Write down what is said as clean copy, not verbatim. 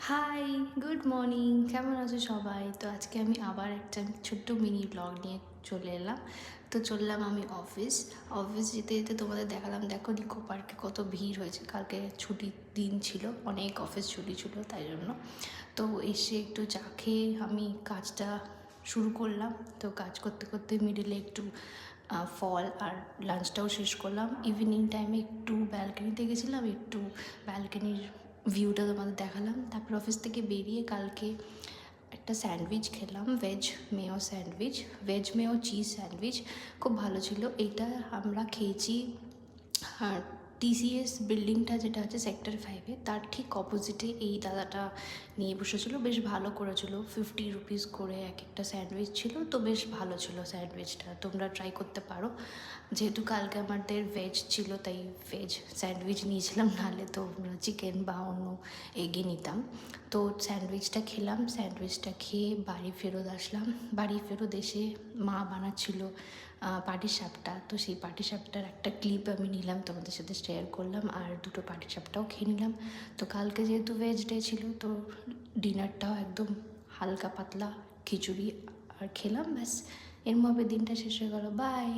High, good morning. কেমন আছো সবাই? তো আজকে আমি আবার একটা ছোট্ট মিনি ব্লগ নিয়ে চলে এলাম। তো চললাম আমি অফিস যেতে যেতে তোমাদের দেখালাম, দেখো নিকো পার্কে কত ভিড় হয়েছে। কালকে ছুটির দিন ছিল, অনেক অফিস ছুটি ছিল তাই জন্য। তো এসে একটু চা খেয়ে আমি কাজটা শুরু করলাম। তো কাজ করতে করতে মিডিলে একটু ফল আর লাঞ্চটাও শেষ করলাম। ইভিনিং টাইমে একটু ব্যালকনিতে গেছিলাম, একটু ব্যালকনির ভিউটা তোমাদের দেখালাম। তারপর অফিস থেকে বেরিয়ে কালকে একটা স্যান্ডউইচ খেলাম, ভেজ মেয়ো চিজ স্যান্ডউইচ, খুব ভালো ছিল। এইটা আমরা খেয়েছি আর টিসিএস বিল্ডিংটা যেটা আছে সেক্টর 5-এ, তার ঠিক অপোজিটে এই দাদাটা নিয়ে বসেছিল। বেশ ভালো করেছিল, 50 রুপিস করে এক একটা স্যান্ডউইচ ছিল। তো বেশ ভালো ছিল স্যান্ডউইচটা, তোমরা ট্রাই করতে পারো। যেহেতু কালকে আমাদের ভেজ ছিল তাই ভেজ স্যান্ডউইচ নিয়েছিলাম, নাহলে তো চিকেন বা অন্য এগিয়ে নিতাম। তো স্যান্ডউইচটা খেলাম, স্যান্ডউইচটা খেয়ে বাড়ি ফেরত আসলাম। বাড়ি ফেরত এসে মা বানাচ্ছিল পাটিসাপটা। তো সেই পাটিসাপটার একটা ক্লিপ আমি নিলাম, তোমাদের সাথে শেয়ার করলাম, আর দুটো পাটিসাপটাও খেয়ে নিলাম। তো কালকে যেহেতু ভেজ ডে ছিল, তো ডিনারটাও একদম হালকা পাতলা খিচুড়ি আর খেলাম, ব্যাস এর মধ্যে দিনটা শেষ হয়ে গেল। বাই।